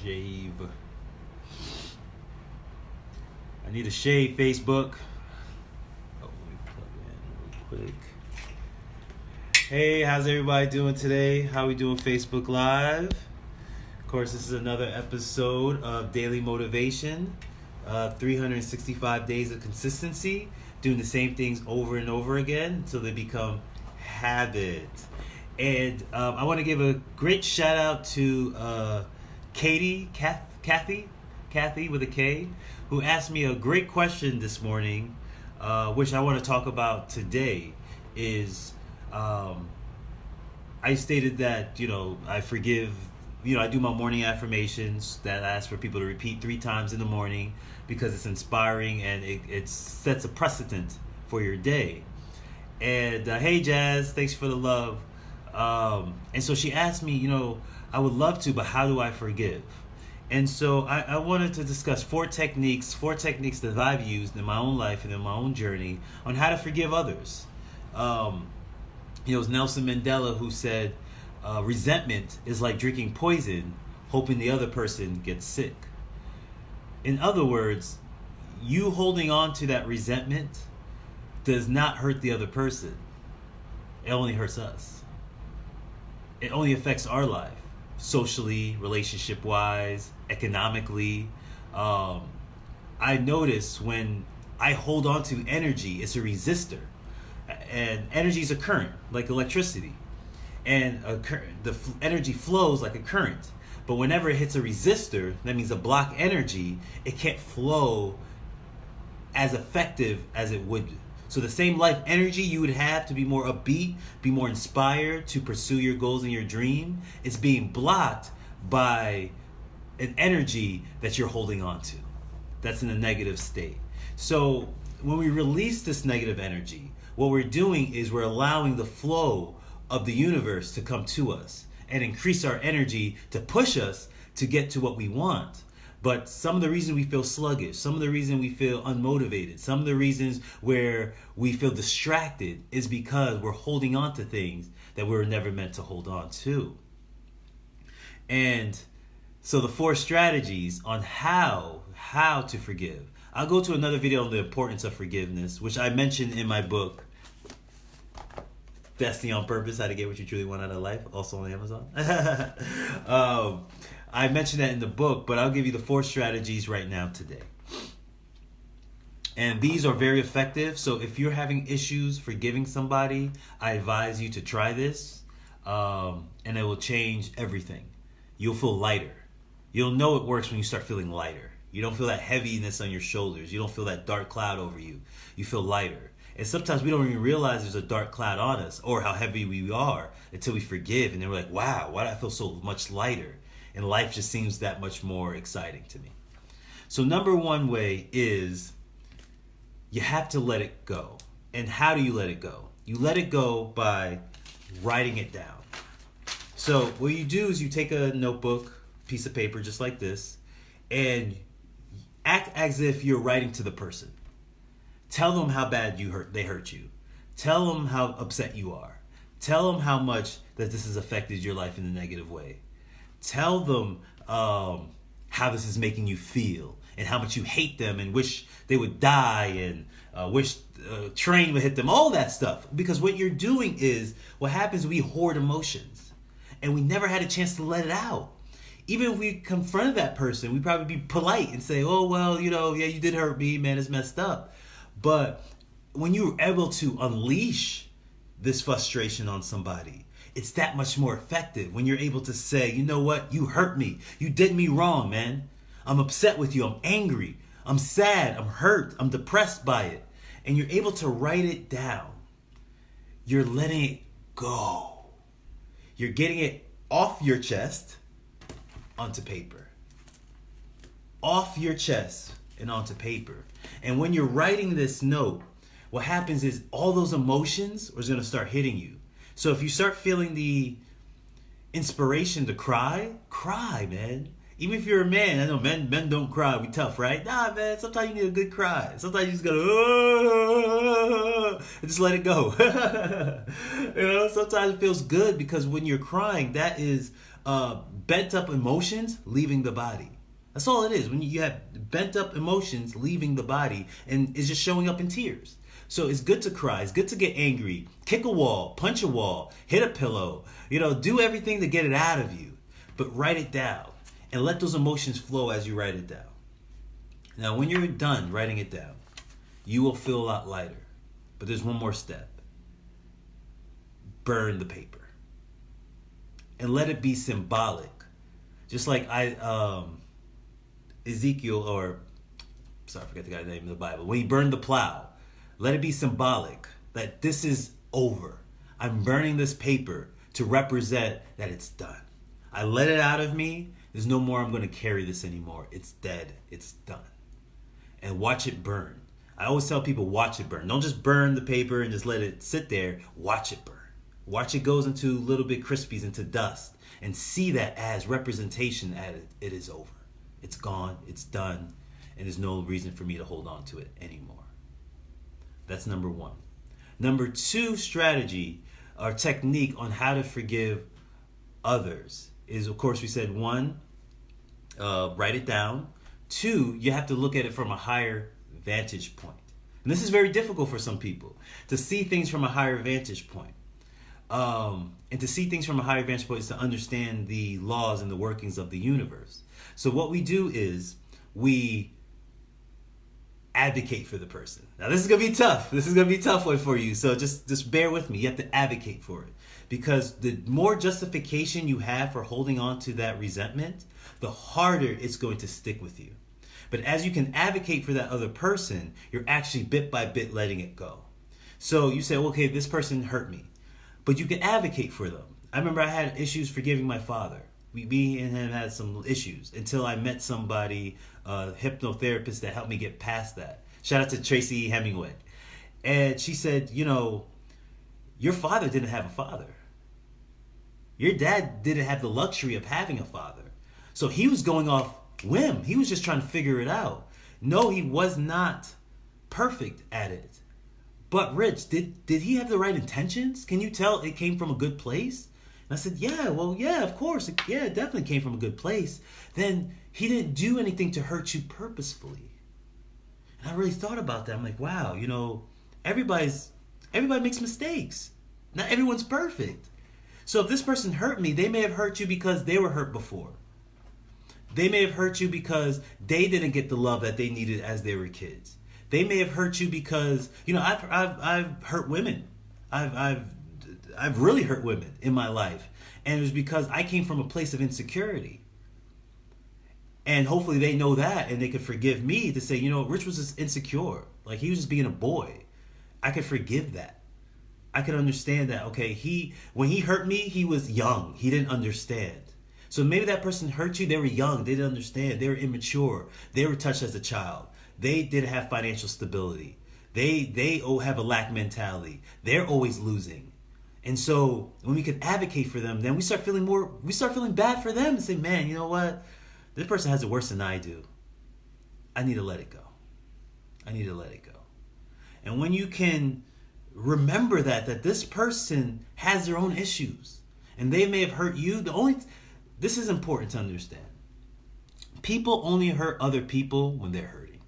shave. I need a shave, Facebook. Oh, let me plug in real quick. Hey, how's everybody doing today? How we doing, Facebook Live? Of course, this is another episode of Daily Motivation. 365 days of consistency, doing the same things over and over again until they become habits. And I want to give a great shout out to Kathy with a K, who asked me a great question this morning, which I want to talk about today. Is I stated that I forgive. I do my morning affirmations that I ask for people to repeat 3 times in the morning because it's inspiring and it sets a precedent for your day. And hey, Jazz, thanks for the love. And so she asked me, I would love to, but how do I forgive? And so I wanted to discuss 4 techniques that I've used in my own life and in my own journey on how to forgive others. It was Nelson Mandela who said, resentment is like drinking poison, hoping the other person gets sick. In other words, you holding on to that resentment does not hurt the other person. It only hurts us. It only affects our life, socially, relationship-wise, economically. I notice when I hold on to energy, it's a resistor. And energy is a current, like electricity. And the energy flows like a current. But whenever it hits a resistor, that means a block energy, it can't flow as effective as it would. So the same life energy you would have to be more upbeat, be more inspired to pursue your goals and your dream, is being blocked by an energy that you're holding on to. That's in a negative state. So when we release this negative energy, what we're doing is we're allowing the flow of the universe to come to us and increase our energy to push us to get to what we want. But some of the reasons we feel sluggish, some of the reasons we feel unmotivated, some of the reasons where we feel distracted is because we're holding on to things that we were never meant to hold on to. And so the 4 strategies on how to forgive. I'll go to another video on the importance of forgiveness, which I mentioned in my book, Destiny on Purpose, How to Get What You Truly Want Out of Life, also on Amazon. I mentioned that in the book, but I'll give you the 4 strategies right now today. And these are very effective. So if you're having issues forgiving somebody, I advise you to try this, and it will change everything. You'll feel lighter. You'll know it works when you start feeling lighter. You don't feel that heaviness on your shoulders. You don't feel that dark cloud over you. You feel lighter. And sometimes we don't even realize there's a dark cloud on us or how heavy we are until we forgive. And then we're like, wow, why do I feel so much lighter? And life just seems that much more exciting to me. So number 1 way is you have to let it go. And how do you let it go? You let it go by writing it down. So what you do is you take a notebook, piece of paper just like this, and act as if you're writing to the person. Tell them how bad they hurt you. Tell them how upset you are. Tell them how much that this has affected your life in a negative way. Tell them how this is making you feel and how much you hate them and wish they would die and wish a train would hit them, all that stuff. Because what you're doing is, what happens, we hoard emotions and we never had a chance to let it out. Even if we confronted that person, we'd probably be polite and say, oh, well, yeah, you did hurt me, man, it's messed up. But when you're able to unleash this frustration on somebody, it's that much more effective when you're able to say, you know what, you hurt me. You did me wrong, man. I'm upset with you. I'm angry. I'm sad. I'm hurt. I'm depressed by it. And you're able to write it down. You're letting it go. You're getting it off your chest onto paper. Off your chest and onto paper. And when you're writing this note, what happens is all those emotions are going to start hitting you. So if you start feeling the inspiration to cry, man. Even if you're a man, I know men don't cry. We tough, right? Nah, man. Sometimes you need a good cry. Sometimes you just gotta and just let it go. Sometimes it feels good because when you're crying, that is bent up emotions leaving the body. That's all it is. When you have bent up emotions leaving the body, and it's just showing up in tears. So it's good to cry. It's good to get angry, kick a wall, punch a wall, hit a pillow. Do everything to get it out of you, but write it down. And let those emotions flow as you write it down. Now, when you're done writing it down, you will feel a lot lighter. But there's one more step. Burn the paper. And let it be symbolic. Just like Ezekiel, I forget the guy's name in the Bible. When he burned the plow, let it be symbolic that this is over. I'm burning this paper to represent that it's done. I let it out of me. There's no more I'm going to carry this anymore. It's dead. It's done. And watch it burn. I always tell people, watch it burn. Don't just burn the paper and just let it sit there. Watch it burn. Watch it goes into little bit crispies, into dust. And see that as representation that it is over. It's gone. It's done. And there's no reason for me to hold on to it anymore. That's number one. Number two strategy or technique on how to forgive others is, of course, we said one, write it down. Two, you have to look at it from a higher vantage point. And this is very difficult for some people, to see things from a higher vantage point. And to see things from a higher vantage point is to understand the laws and the workings of the universe. So what we do is we advocate for the person. Now this is going to be tough. This is going to be a tough one for you. So just bear with me. You have to advocate for it. Because the more justification you have for holding on to that resentment, the harder it's going to stick with you. But as you can advocate for that other person, you're actually bit by bit letting it go. So you say, okay, this person hurt me. But you can advocate for them. I remember I had issues forgiving my father. Me and him had some issues until I met somebody, a hypnotherapist, that helped me get past that. Shout out to Tracy Hemingway. And she said, your father didn't have a father. Your dad didn't have the luxury of having a father. So he was going off whim. He was just trying to figure it out. No, he was not perfect at it. But Rich, did he have the right intentions? Can you tell it came from a good place? And I said, yeah, of course. Yeah, it definitely came from a good place. Then he didn't do anything to hurt you purposefully. And I really thought about that. I'm like, wow, everybody makes mistakes. Not everyone's perfect. So if this person hurt me, they may have hurt you because they were hurt before. They may have hurt you because they didn't get the love that they needed as they were kids. They may have hurt you because, I've hurt women. I've really hurt women in my life. And it was because I came from a place of insecurity. And hopefully they know that and they could forgive me to say, Rich was just insecure. Like he was just being a boy. I could forgive that. I could understand that. Okay, when he hurt me, he was young. He didn't understand. So maybe that person hurt you. They were young. They didn't understand. They were immature. They were touched as a child. They didn't have financial stability. They have a lack mentality. They're always losing. And so when we can advocate for them, then we start feeling bad for them and say, man, you know what? This person has it worse than I do. I need to let it go. I need to let it go. And when you can remember that this person has their own issues and they may have hurt you, this is important to understand. People only hurt other people when they're hurting.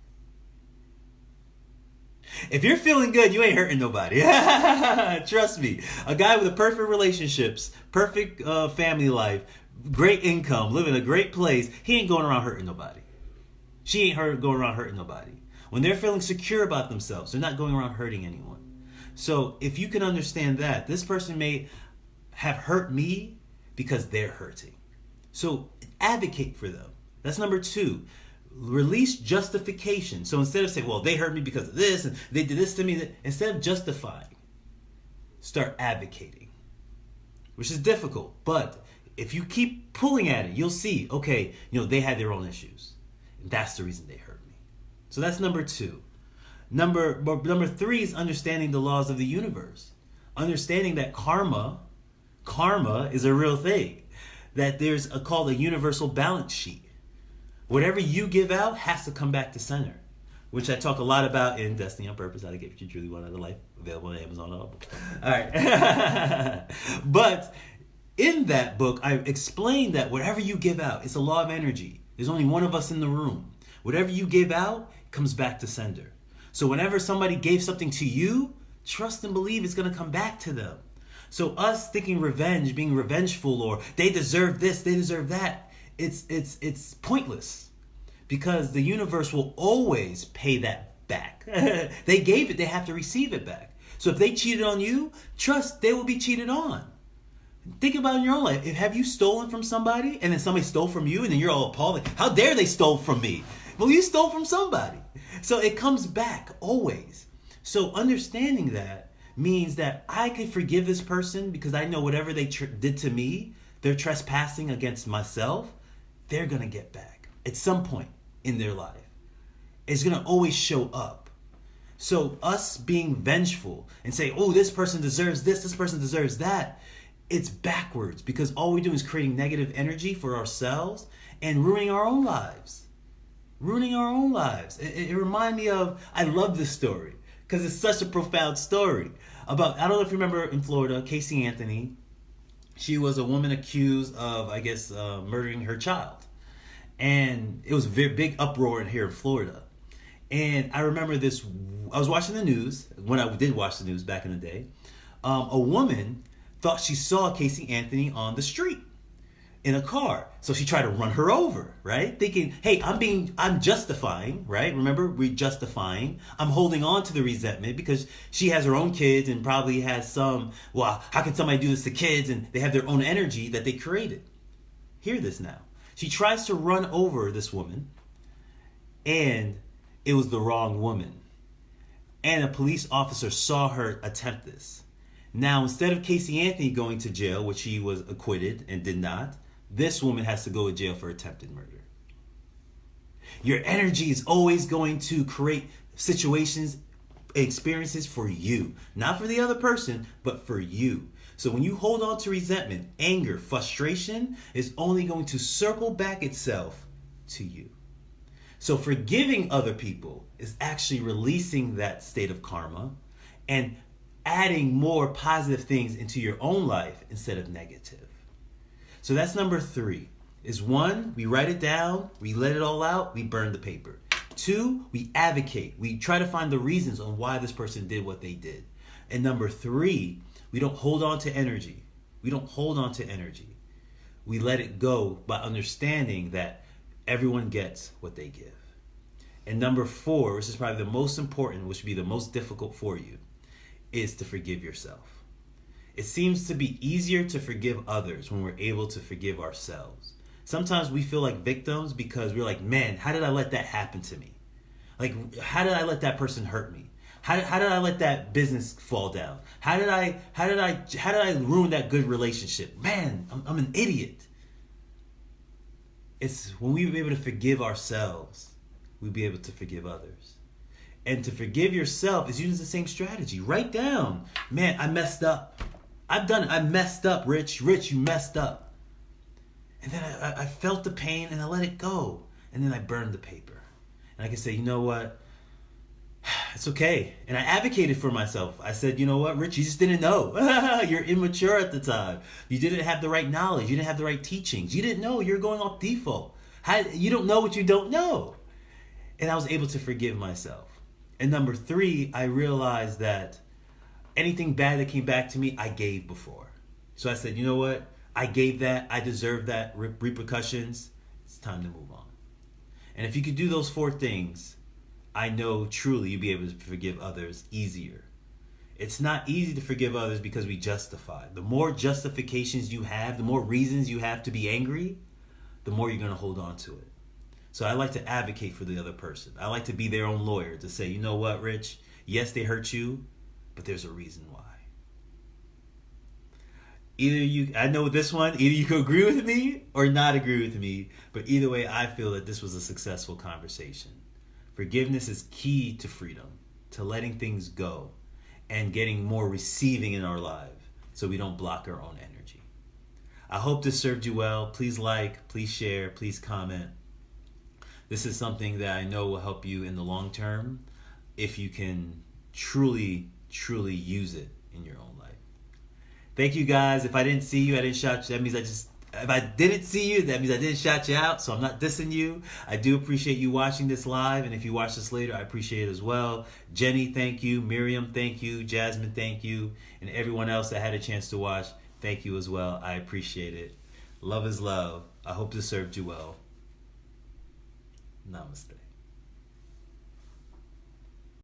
If you're feeling good, you ain't hurting nobody. Trust me. A guy with a perfect relationships, perfect family life, great income, living in a great place, he ain't going around hurting nobody. She ain't going around hurting nobody. When they're feeling secure about themselves, they're not going around hurting anyone. So if you can understand that, this person may have hurt me because they're hurting. So advocate for them. That's number 2. Release justification. So instead of saying, well, they hurt me because of this and they did this to me, instead of justifying, start advocating, which is difficult. But if you keep pulling at it, you'll see, okay, they had their own issues. And that's the reason they hurt me. So that's number 2. Number 3 is understanding the laws of the universe. Understanding that karma is a real thing. That there's called a universal balance sheet. Whatever you give out has to come back to center, which I talk a lot about in Destiny on Purpose, How to Get What You Truly Want Out of Life, available on Amazon Audible. All right. But in that book, I explained that whatever you give out, it's a law of energy. There's only one of us in the room. Whatever you give out comes back to sender. So whenever somebody gave something to you, trust and believe it's going to come back to them. So us thinking revenge, being revengeful, or they deserve this, they deserve that, it's pointless, because the universe will always pay that back. They gave it, they have to receive it back. So if they cheated on you, trust they will be cheated on. Think about in your own life. Have you stolen from somebody and then somebody stole from you and then you're all appalled, like, how dare they stole from me? Well, you stole from somebody. So it comes back always. So understanding that means that I can forgive this person because I know whatever they did to me, they're trespassing against myself, they're going to get back at some point in their life. It's going to always show up. So us being vengeful and say, oh, this person deserves this person deserves that, it's backwards, because all we're doing is creating negative energy for ourselves and ruining our own lives. Ruining our own lives. It reminded me of, I love this story because it's such a profound story about, I don't know if you remember in Florida, Casey Anthony. She was a woman accused of, I guess, murdering her child. And it was a very big uproar here in Florida. And I remember this, I was watching the news, when I did watch the news back in the day. A woman thought she saw Casey Anthony on the street in a car. So she tried to run her over, right? Thinking, hey, I'm justifying, right? Remember, we're justifying. I'm holding on to the resentment because she has her own kids and probably has some, well, how can somebody do this to kids? And they have their own energy that they created. Hear this now. She tries to run over this woman, and it was the wrong woman. And a police officer saw her attempt this. Now, instead of Casey Anthony going to jail, which he was acquitted and did not, this woman has to go to jail for attempted murder. Your energy is always going to create situations, experiences for you. Not for the other person, but for you. So when you hold on to resentment, anger, frustration, is only going to circle back itself to you. So forgiving other people is actually releasing that state of karma and adding more positive things into your own life instead of negative. So that's number 3. Is 1, we write it down, we let it all out, we burn the paper. 2, we advocate. We try to find the reasons on why this person did what they did. And number 3, we don't hold on to energy. We don't hold on to energy. We let it go by understanding that everyone gets what they give. And number 4, which is probably the most important, which would be the most difficult for you, is to forgive yourself. It seems to be easier to forgive others when we're able to forgive ourselves. Sometimes we feel like victims because we're like, man, how did I let that happen to me? Like, how did I let that person hurt me? How did I let that business fall down? How did I ruin that good relationship? Man, I'm an idiot. It's when we be able to forgive ourselves, we'll be able to forgive others. And to forgive yourself is using the same strategy. Write down, man, I messed up. I've done it. I messed up, Rich. Rich, you messed up. And then I felt the pain and I let it go. And then I burned the paper. And I can say, you know what? It's okay. And I advocated for myself. I said, you know what, Rich, you just didn't know. You're immature at the time. You didn't have the right knowledge. You didn't have the right teachings. You didn't know. You're going off default. You don't know what you don't know. And I was able to forgive myself. And number 3, I realized that anything bad that came back to me, I gave before. So I said, you know what? I gave that. I deserve that repercussions. It's time to move on. And if you could do those 4 things, I know truly you'll be able to forgive others easier. It's not easy to forgive others because we justify. The more justifications you have, the more reasons you have to be angry, the more you're going to hold on to it. So I like to advocate for the other person. I like to be their own lawyer to say, you know what, Rich? Yes, they hurt you, but there's a reason why. I know this one, either you can agree with me or not agree with me, but either way, I feel that this was a successful conversation. Forgiveness is key to freedom, to letting things go, and getting more receiving in our life so we don't block our own energy. I hope this served you well. Please like, please share, please comment. This is something that I know will help you in the long term if you can truly, truly use it in your own life. Thank you guys. If I didn't see you, I didn't shout you. That means if I didn't see you, that means I didn't shout you out. So I'm not dissing you. I do appreciate you watching this live. And if you watch this later, I appreciate it as well. Jenny, thank you. Miriam, thank you. Jasmine, thank you. And everyone else that had a chance to watch, thank you as well. I appreciate it. Love is love. I hope this served you well. Namaste.